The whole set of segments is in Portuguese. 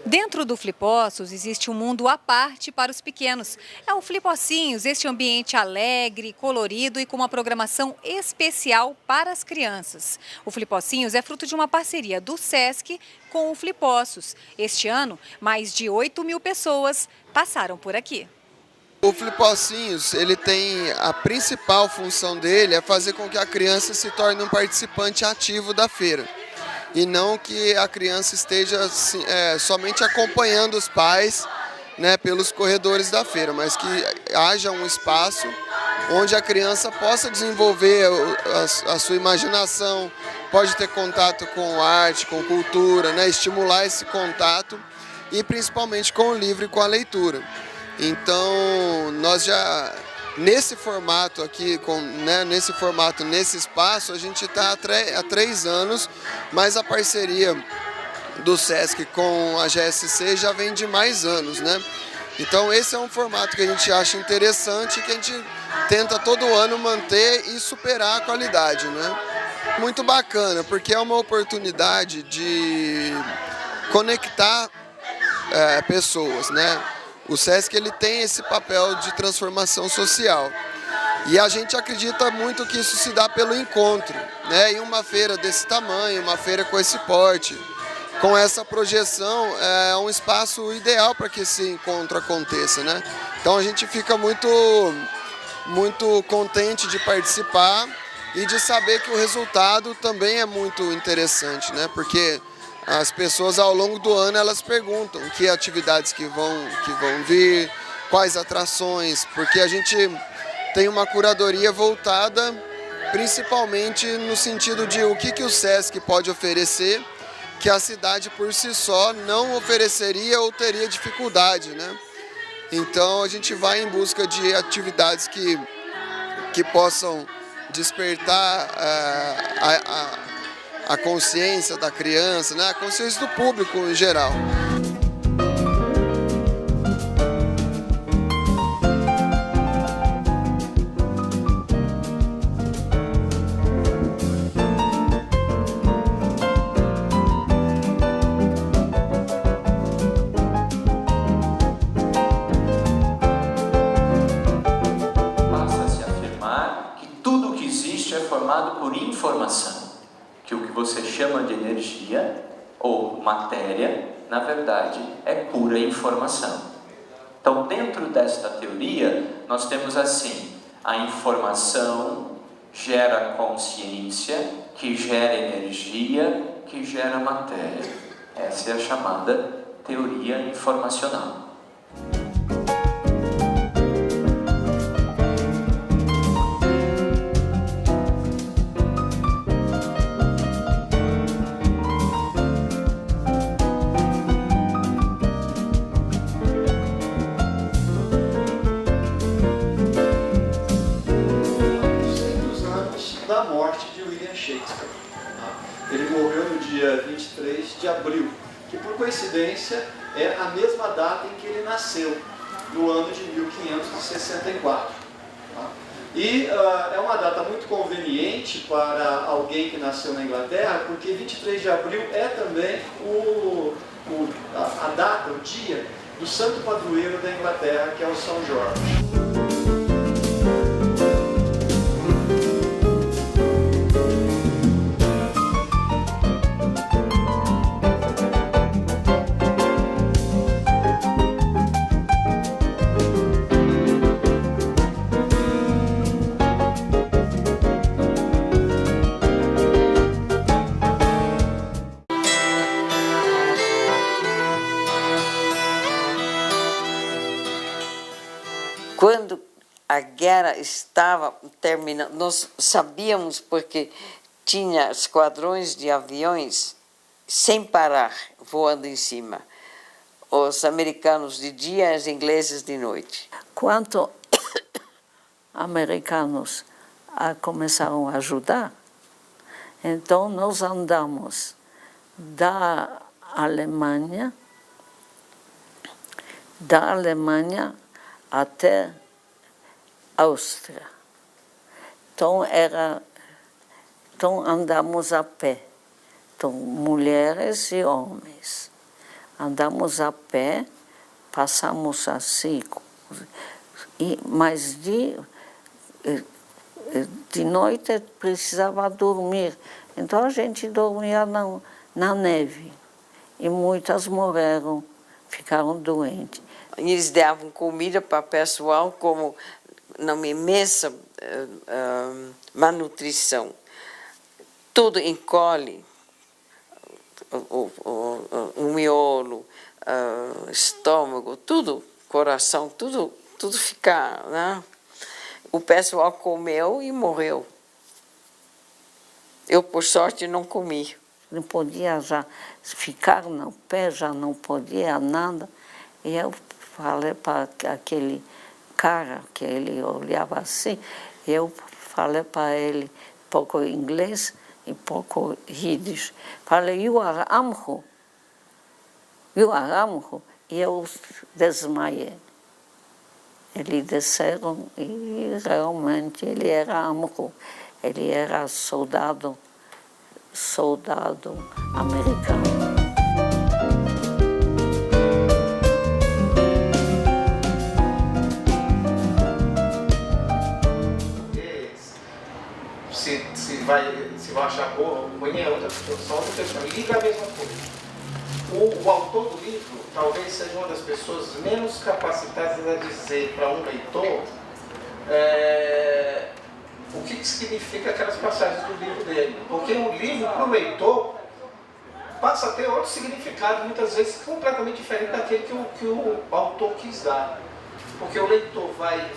Dentro do Flipossos existe um mundo à parte para os pequenos. É o Flipossinhos, este ambiente alegre, colorido e com uma programação especial para as crianças. O Flipossinhos é fruto de uma parceria do SESC com o Flipossos. Este ano, mais de 8.000 pessoas passaram por aqui. O Flipossinhos, ele tem a principal função dele é fazer com que a criança se torne um participante ativo da feira. E não que a criança esteja somente acompanhando os pais, né, pelos corredores da feira, mas que haja um espaço onde a criança possa desenvolver a sua imaginação, pode ter contato com arte, com cultura, né, estimular esse contato e principalmente com o livro e com a leitura. Então, nós já, nesse formato aqui, nesse espaço, a gente está há 3 anos, mas a parceria do SESC com a GSC já vem de mais anos, né? Então, esse é um formato que a gente acha interessante e que a gente tenta todo ano manter e superar a qualidade, né? Muito bacana, porque é uma oportunidade de conectar pessoas, né? O SESC ele tem esse papel de transformação social e a gente acredita muito que isso se dá pelo encontro, né? E uma feira desse tamanho, uma feira com esse porte, com essa projeção, é um espaço ideal para que esse encontro aconteça, né? Então a gente fica muito contente de participar e de saber que o resultado também é muito interessante, né? Porque as pessoas ao longo do ano elas perguntam que atividades que vão vir, quais atrações, porque a gente tem uma curadoria voltada principalmente no sentido de o que o SESC pode oferecer, que a cidade por si só não ofereceria ou teria dificuldade, né? Então a gente vai em busca de atividades que possam despertar a consciência da criança, né? A consciência do público em geral. Passa-se a afirmar que tudo o que existe é formado por informação. Que o que você chama de energia ou matéria, na verdade, é pura informação. Então, dentro desta teoria, nós temos assim, a informação gera consciência, que gera energia, que gera matéria. Essa é a chamada teoria informacional. Da morte de William Shakespeare. Ele morreu no dia 23 de abril, que por coincidência é a mesma data em que ele nasceu, no ano de 1564. E é uma data muito conveniente para alguém que nasceu na Inglaterra, porque 23 de abril é também a data, o dia do santo padroeiro da Inglaterra, que é o São Jorge. a guerra estava terminando. Nós sabíamos porque tinha esquadrões de aviões sem parar, voando em cima. Os americanos de dia e os ingleses de noite. Quando americanos começaram a ajudar, então nós andamos da Alemanha até Áustria. Então andamos a pé. Então, mulheres e homens. Andamos a pé, passamos assim, mas de noite precisava dormir. Então a gente dormia na neve. E muitas morreram, ficaram doentes. Eles davam comida para o pessoal como numa imensa malnutrição. Tudo encolhe, o miolo, estômago, tudo, coração, tudo fica, né? O pessoal comeu e morreu. Eu, por sorte, não comi. Não podia já ficar no pé, já não podia nada. E eu falei para aquele cara, que ele olhava assim, eu falei para ele pouco inglês e pouco yiddish. Falei, you are Amro. You are Amro. E eu desmaiei. Eles desceram e realmente ele era Amro. Ele era soldado americano. Se vai achar boa, ruim é outra pessoa, só outra pessoa. E livro é a mesma coisa. O autor do livro talvez seja uma das pessoas menos capacitadas a dizer para um leitor o que significa aquelas passagens do livro dele. Porque o livro, para o leitor, passa a ter outro significado, muitas vezes completamente diferente daquele que o autor quis dar. Porque o leitor vai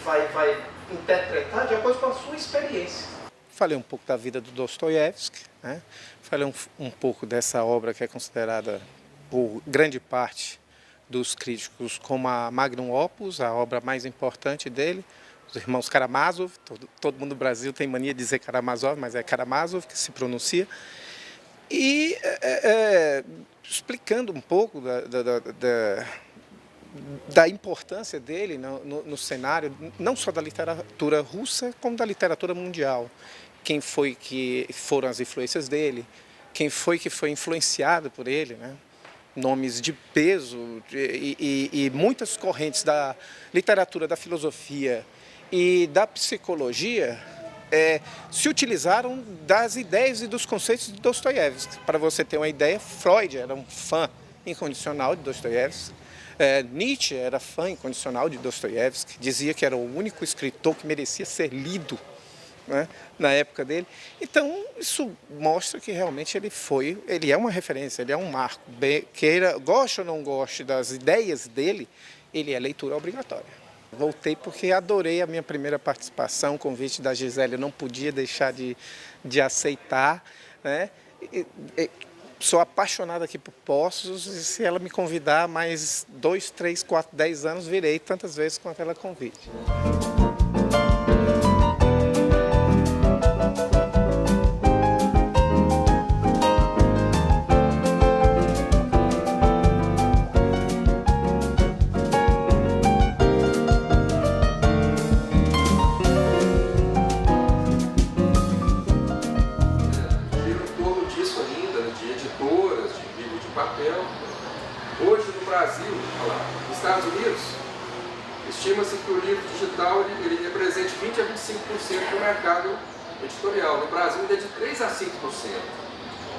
interpretar de acordo com a sua experiência. Falei um pouco da vida do Dostoiévski, né? Falei um pouco dessa obra que é considerada, por grande parte dos críticos, como a magnum opus, a obra mais importante dele, os irmãos Karamazov. Todo mundo no Brasil tem mania de dizer Karamazov, mas é Karamazov que se pronuncia. E explicando um pouco da importância dele no cenário, não só da literatura russa, como da literatura mundial. Quem foi que foram as influências dele, quem foi que foi influenciado por ele, né? Nomes de peso e muitas correntes da literatura, da filosofia e da psicologia se utilizaram das ideias e dos conceitos de Dostoiévski. Para você ter uma ideia, Freud era um fã incondicional de Dostoiévski. Nietzsche era fã incondicional de Dostoiévski, dizia que era o único escritor que merecia ser lido, né, na época dele. Então, isso mostra que realmente ele é uma referência, ele é um marco. Queira, goste ou não goste das ideias dele, ele é leitura obrigatória. Voltei porque adorei a minha primeira participação, o convite da Gisele, eu não podia deixar de aceitar, né? Sou apaixonado aqui por Poços e se ela me convidar mais 2, 3, 4, 10 anos, virei tantas vezes quanto ela convide. Estima-se que o livro digital ele represente 20 a 25% do mercado editorial. No Brasil, ele é de 3 a 5%.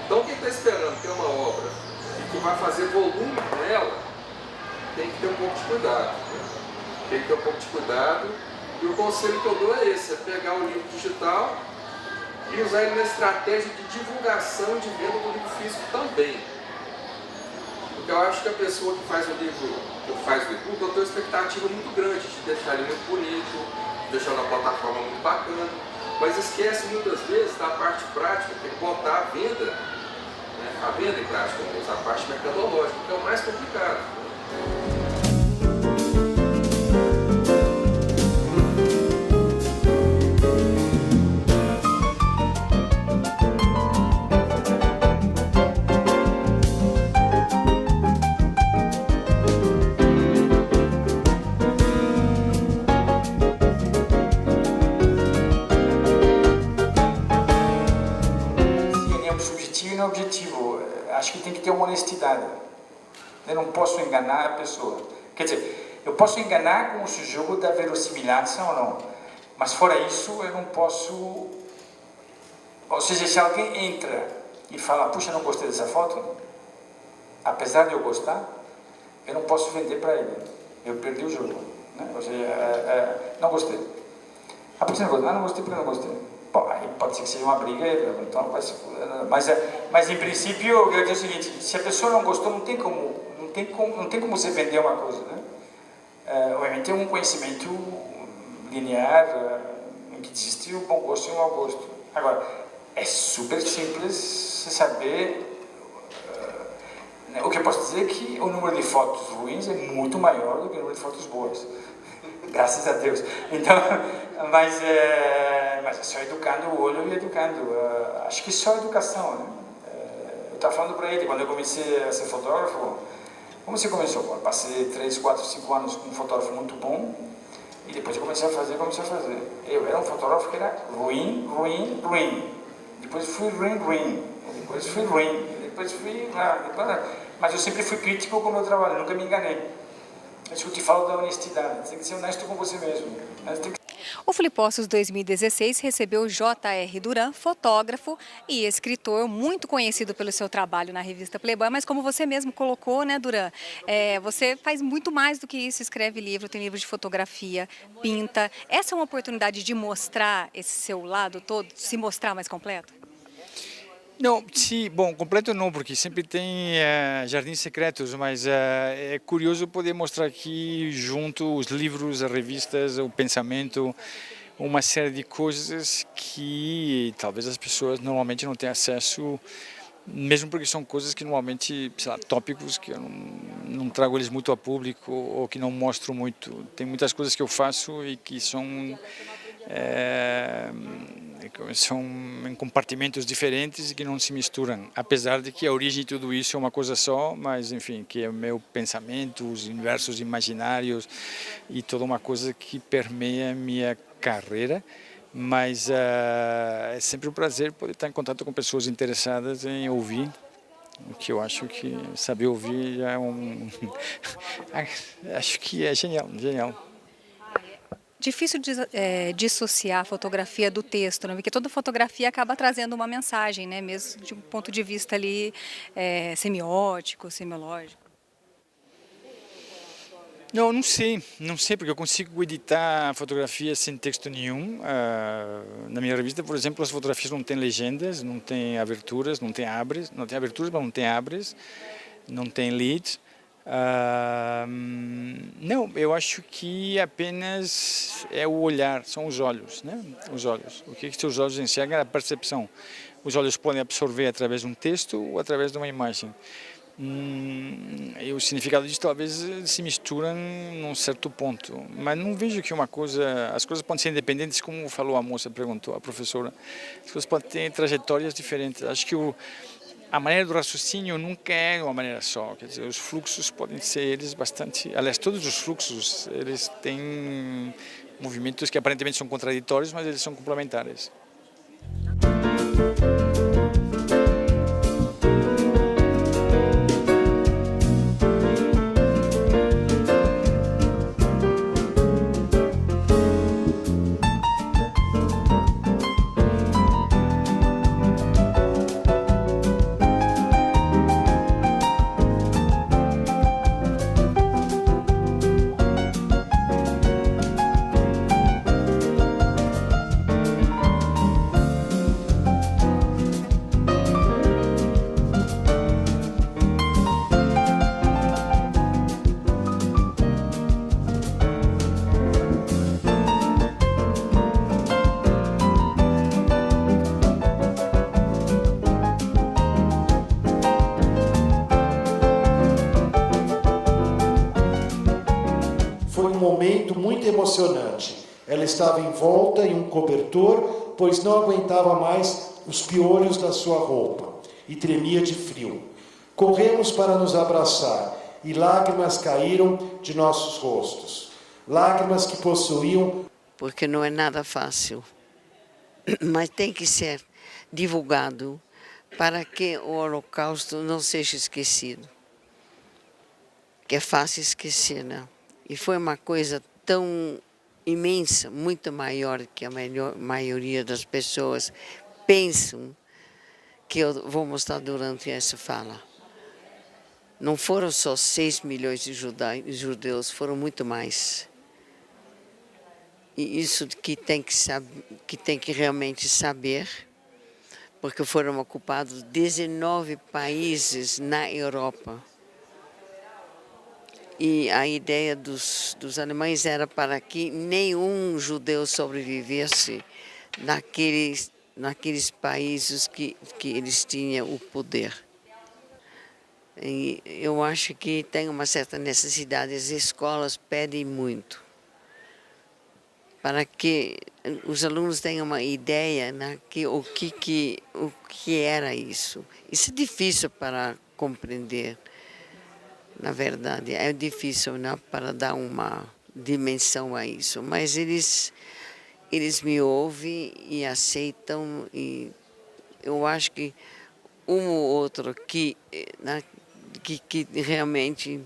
Então, quem está esperando ter uma obra e que vai fazer volume nela, tem que ter um pouco de cuidado. Tem que ter um pouco de cuidado. E o conselho que eu dou é esse, é pegar o livro digital e usar ele na estratégia de divulgação e de venda do livro físico também. Porque eu acho que a pessoa que faz o livro, que faz o e-book, tem uma expectativa muito grande de deixar ele muito bonito, deixando a plataforma muito bacana, mas esquece muitas vezes da parte prática, que é botar a venda, né, a venda em prática mesmo, a parte mercadológica, que é o mais complicado. Objetivo, acho que tem que ter uma honestidade. Eu não posso enganar a pessoa. Quer dizer, eu posso enganar com o jogo da verossimilhança ou não, mas fora isso eu não posso. Ou seja, se alguém entra e fala, puxa, não gostei dessa foto, apesar de eu gostar, eu não posso vender para ele. Eu perdi o jogo, né? Ou seja, não gostei. Ah, por que você não gostou? Ah, não gostei porque eu não gostei. Bom, aí pode ser que seja uma briga, então vai se... mas em princípio eu digo o seguinte: se a pessoa não gostou, não tem como você vender uma coisa, né? Obviamente tem um conhecimento linear em que existe o bom gosto e o mau gosto. Agora, é super simples você saber. O que eu posso dizer é que o número de fotos ruins é muito maior do que o número de fotos boas. Graças a Deus. Então, mas é só educando o olho e educando. Acho que só educação, né? Eu estava falando para ele, quando eu comecei a ser fotógrafo, como você começou? Eu passei 3, 4, 5 anos com um fotógrafo muito bom e depois eu comecei a fazer. Eu era um fotógrafo que era ruim. Depois fui ruim. Depois fui ruim. Depois fui... Mas eu sempre fui crítico com o meu trabalho, nunca me enganei. É isso que eu te falo da honestidade, você tem que ser honesto com você mesmo. O Flipócios 2016 recebeu J.R. Duran, fotógrafo e escritor, muito conhecido pelo seu trabalho na revista Playboy, mas como você mesmo colocou, né, Duran, você faz muito mais do que isso, escreve livro, tem livro de fotografia, pinta. Essa é uma oportunidade de mostrar esse seu lado todo, se mostrar mais completo? Não, sim, bom, completo não, porque sempre tem jardins secretos, mas é curioso poder mostrar aqui junto os livros, as revistas, o pensamento, uma série de coisas que talvez as pessoas normalmente não tenham acesso, mesmo porque são coisas que normalmente, sei lá, tópicos que eu não trago eles muito a público ou que não mostro muito. Tem muitas coisas que eu faço e que são em compartimentos diferentes e que não se misturam, apesar de que a origem de tudo isso é uma coisa só, mas enfim, que é o meu pensamento, os universos imaginários e toda uma coisa que permeia a minha carreira, mas é sempre um prazer poder estar em contato com pessoas interessadas em ouvir, o que eu acho que saber ouvir já é acho que é genial. Difícil dissociar a fotografia do texto, né? Porque toda fotografia acaba trazendo uma mensagem, né? Mesmo de um ponto de vista ali semiótico, semiológico. Não sei, porque eu consigo editar a fotografia sem texto nenhum. Na minha revista, por exemplo, as fotografias não têm legendas, não têm aberturas, não tem abres, não tem aberturas, mas não tem abres, não tem leads. Não, eu acho que apenas é o olhar, são os olhos, né? Os olhos. O que os seus olhos enxergam é a percepção. Os olhos podem absorver através de um texto ou através de uma imagem. E o significado disso talvez se misturam num certo ponto, mas não vejo que as coisas podem ser independentes, como falou a moça, perguntou a professora. As coisas podem ter trajetórias diferentes. Acho que a maneira do raciocínio nunca é uma maneira só, quer dizer, os fluxos podem ser eles bastante... Aliás, todos os fluxos, eles têm movimentos que aparentemente são contraditórios, mas eles são complementares. emocionante. Ela estava envolta em um cobertor, pois não aguentava mais os piolhos da sua roupa e tremia de frio. Corremos para nos abraçar e lágrimas caíram de nossos rostos. Lágrimas que possuíam... Porque não é nada fácil, mas tem que ser divulgado para que o Holocausto não seja esquecido. Que é fácil esquecer, né? E foi uma coisa tão imensa, muito maior que a maioria das pessoas pensam, que eu vou mostrar durante essa fala. Não foram só 6 milhões de judeus, foram muito mais. E isso que tem que realmente saber, porque foram ocupados 19 países na Europa. E a ideia dos alemães era para que nenhum judeu sobrevivesse naqueles países que eles tinham o poder. E eu acho que tem uma certa necessidade, as escolas pedem muito, para que os alunos tenham uma ideia, né, o que era isso. Isso é difícil para compreender, na verdade, é difícil, né, para dar uma dimensão a isso, mas eles me ouvem e aceitam, e eu acho que um ou outro que realmente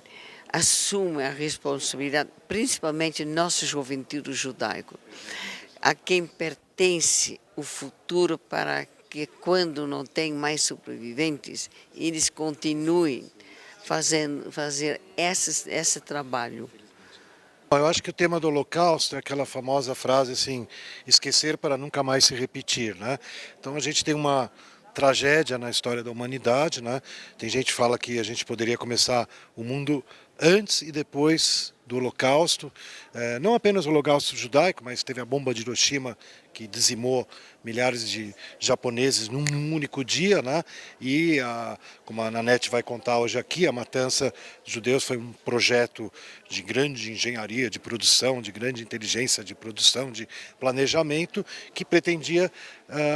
assume a responsabilidade, principalmente nosso juventude judaico, a quem pertence o futuro, para que quando não tem mais sobreviventes, eles continuem fazer esse trabalho. Eu acho que o tema do Holocausto é aquela famosa frase assim, esquecer para nunca mais se repetir, né? Então a gente tem uma tragédia na história da humanidade, né? Tem gente que fala que a gente poderia começar o mundo antes e depois do Holocausto, não apenas o Holocausto judaico, mas teve a bomba de Hiroshima que dizimou milhares de japoneses num único dia, né? E, como a Nanete vai contar hoje aqui, a matança de judeus foi um projeto de grande engenharia, de produção, de grande inteligência, de produção, de planejamento, que pretendia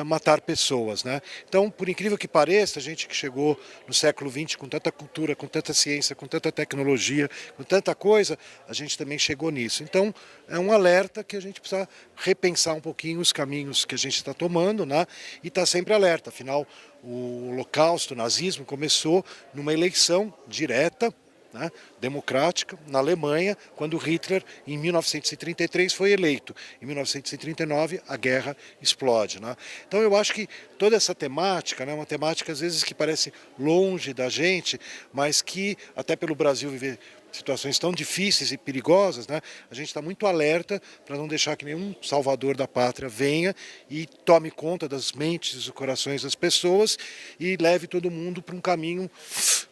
matar pessoas, né? Então, por incrível que pareça, a gente que chegou no século XX com tanta cultura, com tanta ciência, com tanta tecnologia, com tanta coisa, a gente também chegou nisso. Então, é um alerta que a gente precisa repensar um pouquinho os caminhos que a gente está tomando, né? E está sempre alerta. Afinal, o Holocausto, o nazismo, começou numa eleição direta, né, democrática, na Alemanha, quando Hitler, em 1933, foi eleito. Em 1939, a guerra explode, né? Então eu acho que toda essa temática, né, uma temática às vezes que parece longe da gente, mas que, até pelo Brasil viver situações tão difíceis e perigosas, né, a gente está muito alerta para não deixar que nenhum salvador da pátria venha e tome conta das mentes e dos corações das pessoas e leve todo mundo para um caminho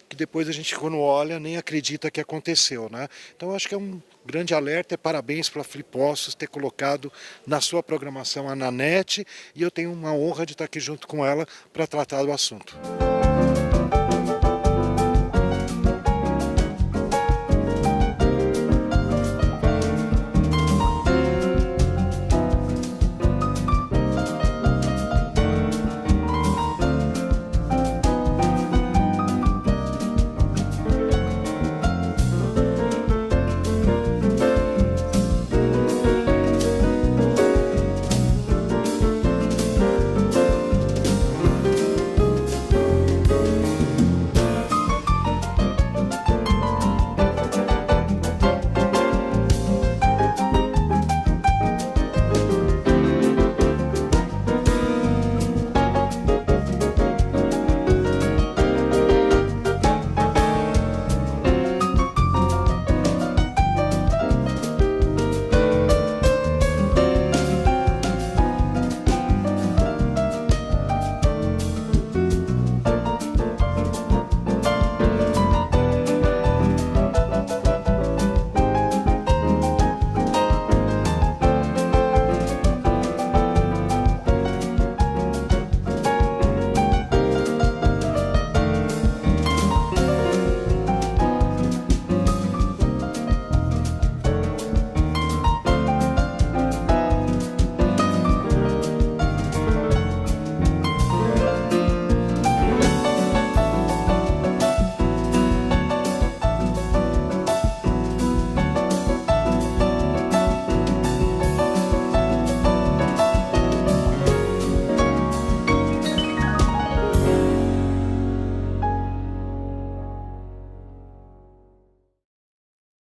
que depois a gente, quando olha, nem acredita que aconteceu, né? Então, eu acho que é um grande alerta, e parabéns para a Flipossos ter colocado na sua programação a Nanete, e eu tenho uma honra de estar aqui junto com ela para tratar do assunto.